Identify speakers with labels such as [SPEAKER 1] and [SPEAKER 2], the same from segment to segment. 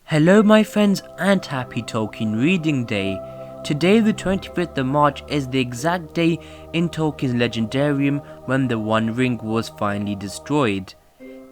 [SPEAKER 1] Hello my friends and happy Tolkien reading day. Today the 25th of March is the exact day in Tolkien's Legendarium when the One Ring was finally destroyed.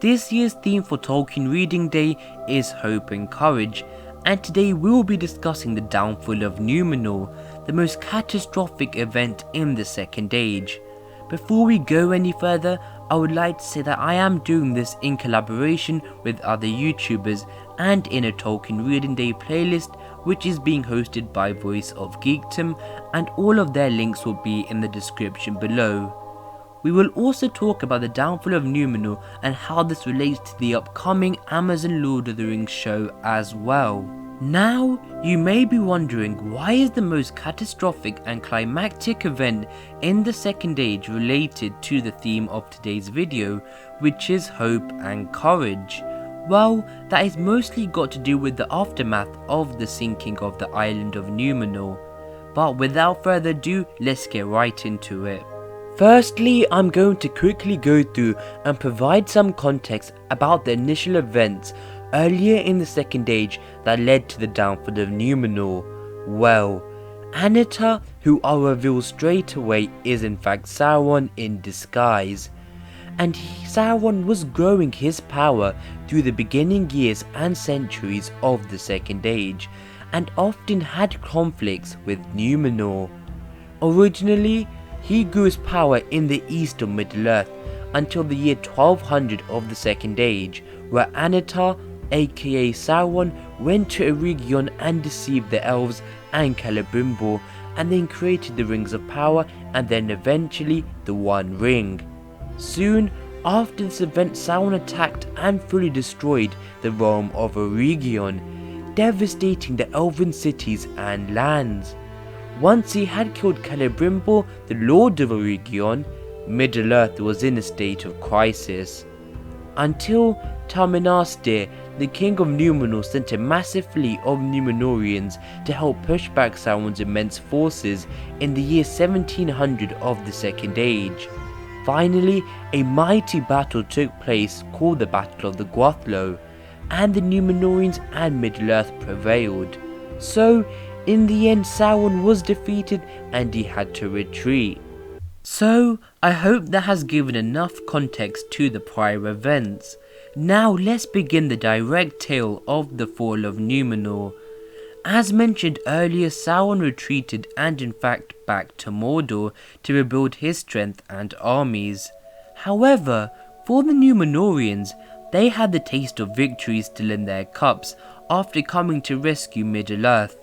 [SPEAKER 1] This year's theme for Tolkien reading day is hope and courage, and today we will be discussing the downfall of Númenor, the most catastrophic event in the Second Age. Before we go any further, I would like to say that I am doing this in collaboration with other YouTubers and in a Tolkien Reading Day playlist which is being hosted by Voice of Geekdom, and all of their links will be in the description below. We will also talk about the downfall of Númenor and how this relates to the upcoming Amazon Lord of the Rings show as well. Now, you may be wondering, why is the most catastrophic and climactic event in the Second Age related to the theme of today's video, which is hope and courage? Well, that is mostly got to do with the aftermath of the sinking of the island of Númenor. But without further ado, let's get right into it. Firstly, I'm going to quickly go through and provide some context about the initial events earlier in the Second Age that led to the downfall of Númenor. Well, Annatar, who I'll reveal straight away, is in fact Sauron in disguise. And Sauron was growing his power through the beginning years and centuries of the Second Age, and often had conflicts with Númenor. Originally, he grew his power in the east of Middle-earth until the year 1200 of the Second Age, where Annatar, aka Sauron, went to Originz and deceived the elves and Akallabeth, and then created the Rings of Power and then eventually the One Ring. Soon after this event, Sauron attacked and fully destroyed the realm of Originz, devastating the elven cities and lands. Once he had killed Akallabeth, the Lord of Originz, Middle-earth was in a state of crisis. Until Tar-Minastir, the king of Númenor, sent a massive fleet of Númenorians to help push back Sauron's immense forces in the year 1700 of the Second Age. Finally, a mighty battle took place called the Battle of the Gwathlo, and the Númenorians and Middle-earth prevailed. So, in the end, Sauron was defeated and he had to retreat. So, I hope that has given enough context to the prior events. Now let's begin the direct tale of the fall of Númenor. As mentioned earlier, Sauron retreated and in fact back to Mordor to rebuild his strength and armies. However, for the Númenorians, they had the taste of victory still in their cups after coming to rescue Middle-earth.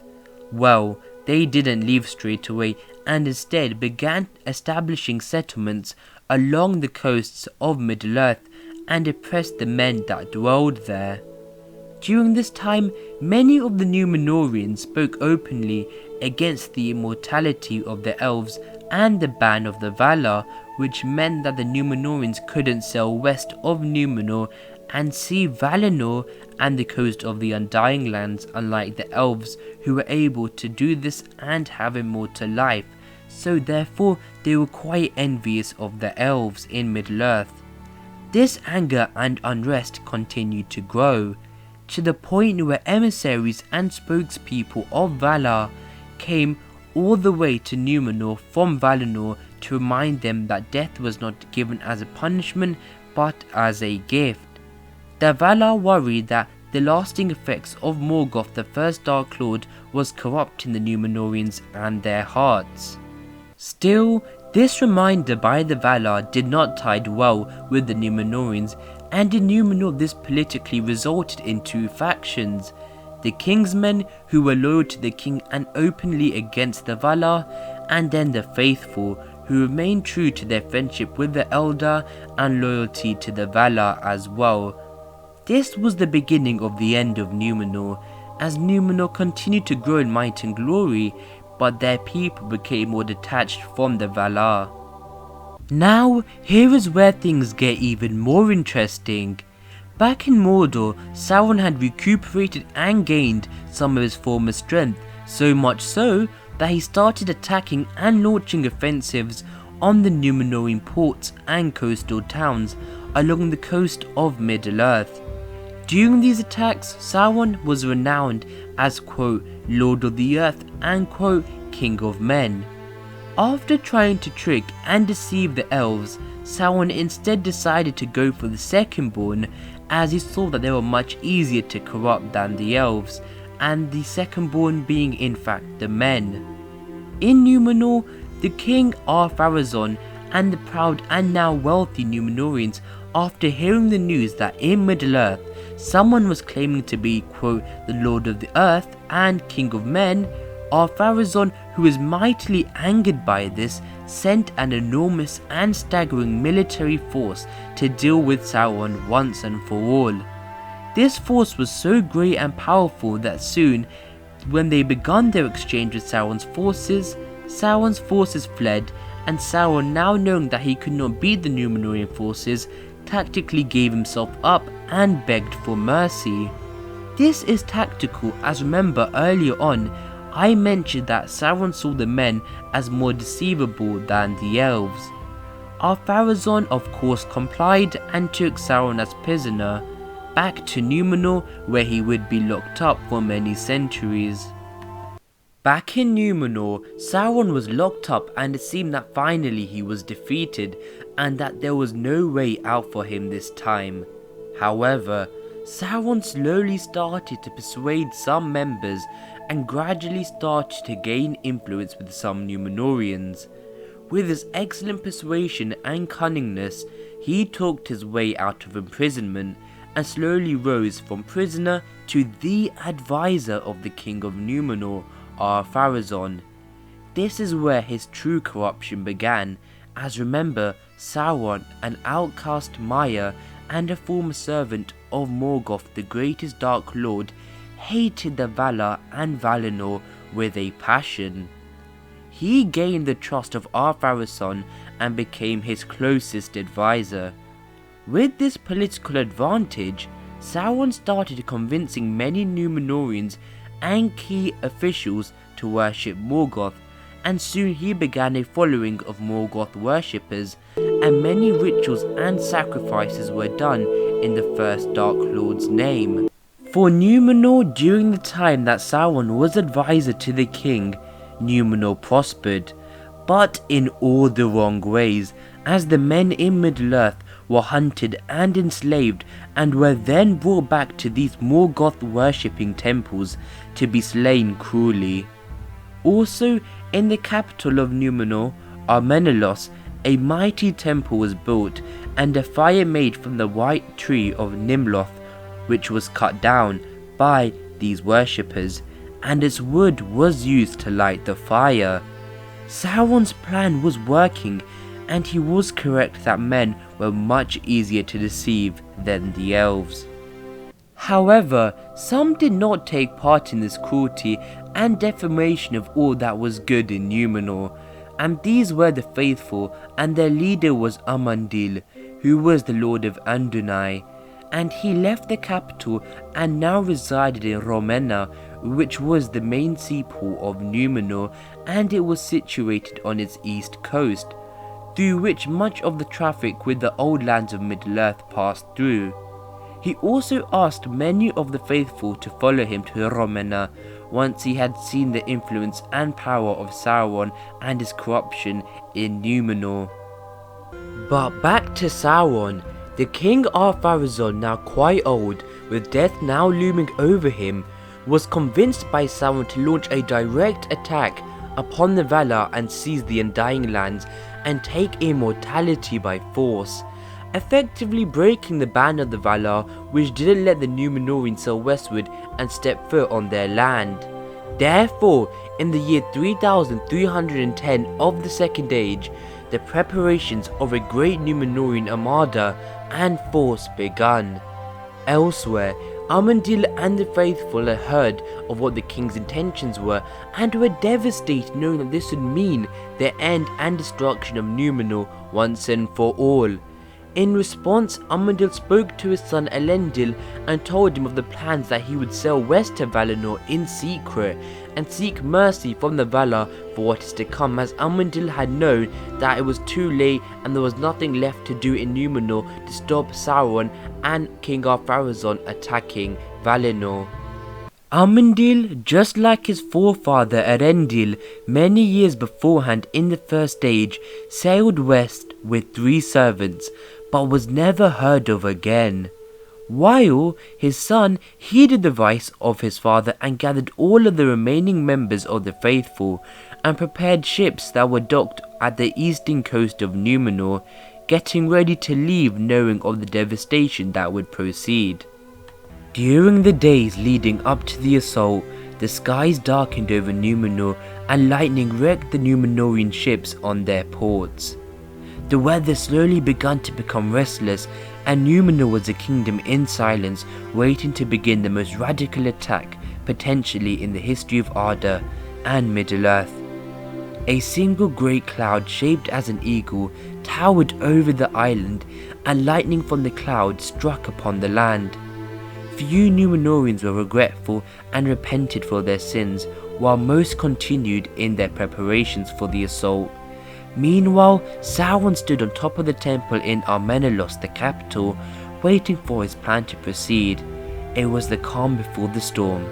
[SPEAKER 1] Well, they didn't leave straight away and instead began establishing settlements along the coasts of Middle-earth and oppressed the men that dwelled there. During this time, many of the Númenorians spoke openly against the immortality of the elves and the ban of the Valar, which meant that the Númenorians couldn't sail west of Númenor and see Valinor and the coast of the Undying Lands, unlike the elves who were able to do this and have immortal life, so therefore they were quite envious of the elves in Middle-earth. This anger and unrest continued to grow, to the point where emissaries and spokespeople of Valar came all the way to Númenor from Valinor to remind them that death was not given as a punishment but as a gift. The Valar worried that the lasting effects of Morgoth, the first Dark Lord, was corrupting the Númenorians and their hearts. Still, this reminder by the Valar did not tide well with the Númenorians, and in Númenor this politically resulted in two factions: the King's men, who were loyal to the king and openly against the Valar, and then the faithful, who remained true to their friendship with the Eldar and loyalty to the Valar as well. This was the beginning of the end of Númenor, as Númenor continued to grow in might and glory, but their people became more detached from the Valar. Now, here is where things get even more interesting. Back in Mordor, Sauron had recuperated and gained some of his former strength, so much so that he started attacking and launching offensives on the Númenorian ports and coastal towns along the coast of Middle-earth. During these attacks, Sauron was renowned as quote, Lord of the Earth and quote, King of Men. After trying to trick and deceive the elves, Sauron instead decided to go for the second-born, as he saw that they were much easier to corrupt than the elves, and the second-born being in fact the men. In Númenor, the king Ar-Pharazôn and the proud and now wealthy Númenorians, after hearing the news that in Middle-earth someone was claiming to be quote, the Lord of the Earth and King of Men, Ar-Pharazôn, who was mightily angered by this, sent an enormous and staggering military force to deal with Sauron once and for all. This force was so great and powerful that soon, when they began their exchange with Sauron's forces fled, and Sauron, now knowing that he could not beat the Númenorian forces, tactically gave himself up and begged for mercy. This is tactical, as remember earlier on I mentioned that Sauron saw the men as more deceivable than the elves. Ar-Pharazôn of course complied and took Sauron as prisoner, back to Númenor where he would be locked up for many centuries. Back in Númenor, Sauron was locked up and it seemed that finally he was defeated and that there was no way out for him this time. However, Sauron slowly started to persuade some members and gradually started to gain influence with some Númenorians. With his excellent persuasion and cunningness, he talked his way out of imprisonment and slowly rose from prisoner to the advisor of the king of Númenor, Ar-Pharazôn. This is where his true corruption began, as remember, Sauron, an outcast Maya and a former servant of Morgoth, the greatest Dark Lord, hated the Valar and Valinor with a passion. He gained the trust of Ar-Pharazôn and became his closest advisor. With this political advantage, Sauron started convincing many Númenorians and key officials to worship Morgoth, and soon he began a following of Morgoth worshippers, and many rituals and sacrifices were done in the first Dark Lord's name. For Númenor, during the time that Sauron was advisor to the king, Númenor prospered, but in all the wrong ways, as the men in Middle-earth were hunted and enslaved and were then brought back to these Morgoth worshipping temples to be slain cruelly. Also, in the capital of Númenor, Armenelos, a mighty temple was built and a fire made from the white tree of Nimloth, which was cut down by these worshippers, and its wood was used to light the fire. Sauron's plan was working, and he was correct that men were much easier to deceive than the elves. However, some did not take part in this cruelty and defamation of all that was good in Númenor, and these were the faithful, and their leader was Amandil, who was the lord of Andunai, and he left the capital and now resided in Romena, which was the main seaport of Númenor, and it was situated on its east coast, through which much of the traffic with the old lands of Middle-earth passed through. He also asked many of the faithful to follow him to Romena once he had seen the influence and power of Sauron and his corruption in Númenor. But back to Sauron. The king Ar-Pharazôn, now quite old, with death now looming over him, was convinced by Sauron to launch a direct attack upon the Valar and seize the Undying Lands and take immortality by force, effectively breaking the ban of the Valar, which didn't let the Númenorians sail westward and step foot on their land. Therefore, in the year 3310 of the Second Age, the preparations of a great Númenorian armada and force begun. Elsewhere, Amandil and the faithful had heard of what the king's intentions were and were devastated knowing that this would mean the end and destruction of Númenor once and for all. In response, Arundel spoke to his son Elendil and told him of the plans that he would sail west to Valinor in secret and seek mercy from the Valar for what is to come, as Arundel had known that it was too late and there was nothing left to do in Númenor to stop Sauron and King Ar-Pharazôn attacking Valinor. Arundel, just like his forefather Elendil many years beforehand in the First Age, sailed west with 3 servants, but was never heard of again. While his son heeded the advice of his father and gathered all of the remaining members of the faithful and prepared ships that were docked at the eastern coast of Númenor, getting ready to leave knowing of the devastation that would proceed. During the days leading up to the assault, the skies darkened over Númenor and lightning wrecked the Númenorian ships on their ports. The weather slowly began to become restless, and Númenor was a kingdom in silence, waiting to begin the most radical attack potentially in the history of Arda and Middle-earth. A single great cloud shaped as an eagle towered over the island, and lightning from the cloud struck upon the land. Few Númenorians were regretful and repented for their sins, while most continued in their preparations for the assault. Meanwhile, Sauron stood on top of the temple in Ar-Menellos, the capital, waiting for his plan to proceed. It was the calm before the storm.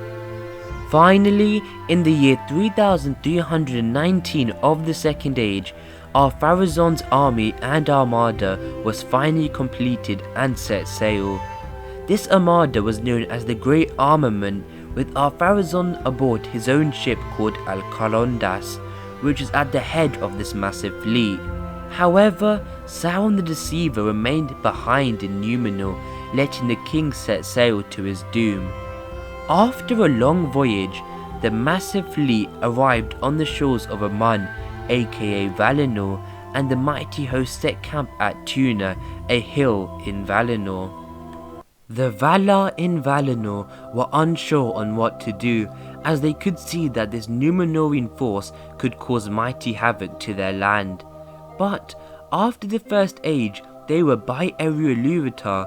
[SPEAKER 1] Finally, in the year 3319 of the Second Age, Ar-Pharazôn's army and armada was finally completed and set sail. This armada was known as the Great Armament, with Ar-Pharazôn aboard his own ship called Al-Kalondas, which is at the head of this massive fleet. However, Sauron the Deceiver remained behind in Númenor, letting the king set sail to his doom. After a long voyage, the massive fleet arrived on the shores of Aman, aka Valinor, and the mighty host set camp at Tuna, a hill in Valinor. The Valar in Valinor were unsure on what to do, as they could see that this Númenorian force could cause mighty havoc to their land. But after the First Age, they were by Eru Ilúvatar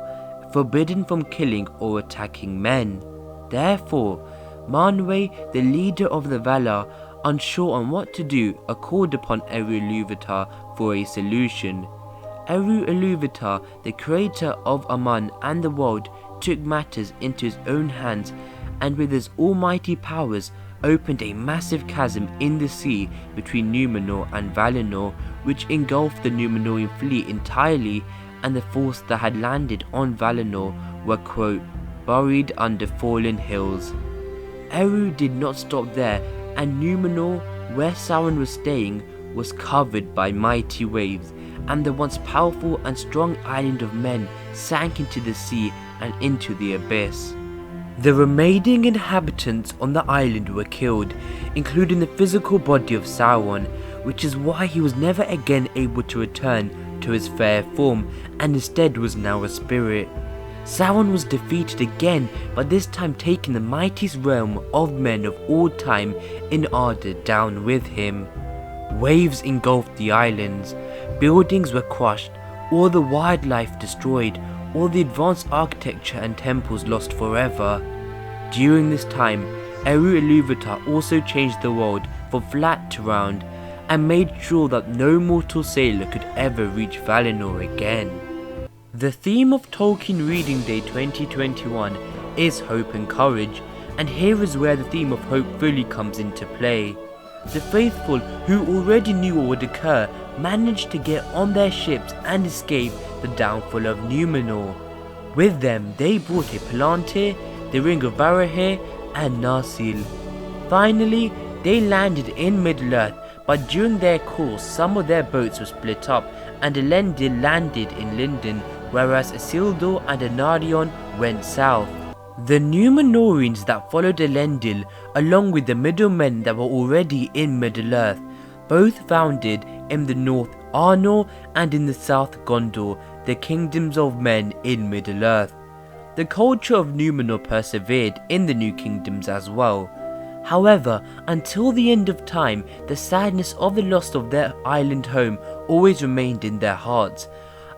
[SPEAKER 1] forbidden from killing or attacking men. Therefore, Manwë, the leader of the Valar, unsure on what to do, called upon Eru Ilúvatar for a solution. Eru Ilúvatar, the creator of Aman and the world, took matters into his own hands and with his almighty powers opened a massive chasm in the sea between Númenor and Valinor, which engulfed the Númenorian fleet entirely, and the force that had landed on Valinor were, quote, buried under fallen hills. Eru did not stop there, and Númenor, where Sauron was staying, was covered by mighty waves, and the once powerful and strong island of men sank into the sea and into the abyss. The remaining inhabitants on the island were killed, including the physical body of Sauron, which is why he was never again able to return to his fair form and instead was now a spirit. Sauron was defeated again, but this time taking the mightiest realm of men of all time in Arda down with him. Waves engulfed the islands, buildings were crushed, all the wildlife destroyed, all the advanced architecture and temples lost forever. During this time, Eru Ilúvatar also changed the world from flat to round and made sure that no mortal sailor could ever reach Valinor again. The theme of Tolkien Reading Day 2021 is hope and courage, and here is where the theme of hope fully comes into play. The faithful, who already knew what would occur, managed to get on their ships and escape the downfall of Númenor. With them, they brought a Palantir, the Ring of Barahir, and Narsil. Finally, they landed in Middle-earth, but during their course, some of their boats were split up, and Elendil landed in Lindon, whereas Isildur and Anarion went south. The Númenorians that followed Elendil, along with the middlemen that were already in Middle-earth, both founded in the north Arnor and in the south Gondor, the kingdoms of men in Middle-earth. The culture of Númenor persevered in the new kingdoms as well. However, until the end of time, the sadness of the loss of their island home always remained in their hearts.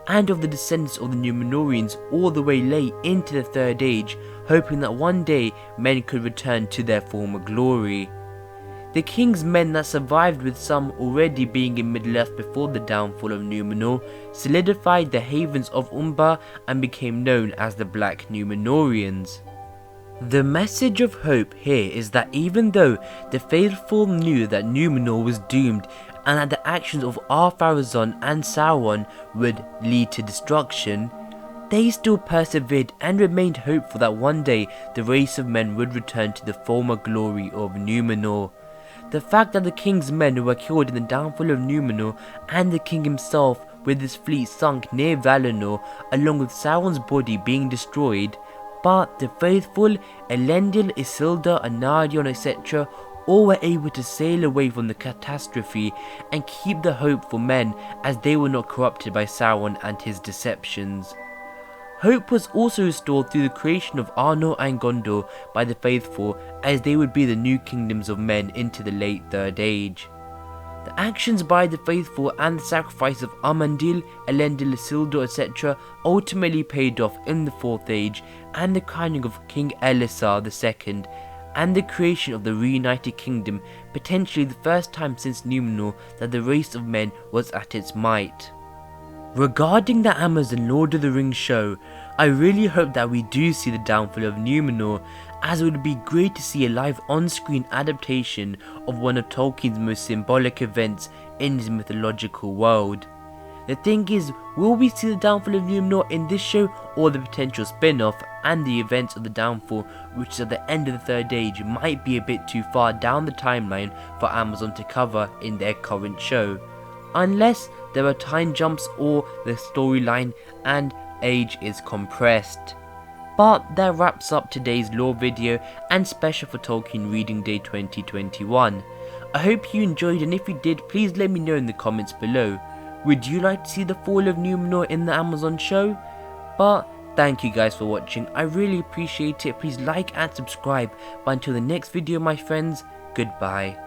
[SPEAKER 1] and of the descendants of the Númenorians all the way late into the Third Age, hoping that one day men could return to their former glory. The king's men that survived, with some already being in Middle-earth before the downfall of Númenor, solidified the havens of Umbar and became known as the Black Númenorians. The message of hope here is that even though the faithful knew that Númenor was doomed and that the actions of Ar-Pharazôn and Sauron would lead to destruction, they still persevered and remained hopeful that one day the race of men would return to the former glory of Númenor. The fact that the king's men were killed in the downfall of Númenor and the king himself with his fleet sunk near Valinor along with Sauron's body being destroyed, but the faithful Elendil, Isildur, Anarion, etc. all were able to sail away from the catastrophe and keep the hope for men as they were not corrupted by Sauron and his deceptions. Hope was also restored through the creation of Arnor and Gondor by the faithful, as they would be the new kingdoms of men into the late Third Age. The actions by the faithful and the sacrifice of Amandil, Elendil, Isildur, etc. ultimately paid off in the Fourth Age, and the crowning of King Elisar II, and the creation of the reunited kingdom, potentially the first time since Númenor that the race of men was at its might. Regarding the Amazon Lord of the Rings show, I really hope that we do see the downfall of Númenor, as it would be great to see a live on-screen adaptation of one of Tolkien's most symbolic events in his mythological world. The thing is, will we see the downfall of Númenor in this show, or the potential spin-off and the events of the downfall, which is at the end of the Third Age, might be a bit too far down the timeline for Amazon to cover in their current show, unless there are time jumps or the storyline and age is compressed. But that wraps up today's lore video and special for Tolkien Reading Day 2021. I hope you enjoyed, and if you did, please let me know in the comments below. Would you like to see the fall of Númenor in the Amazon show? But thank you guys for watching, I really appreciate it. Please like and subscribe. But until the next video my friends, goodbye.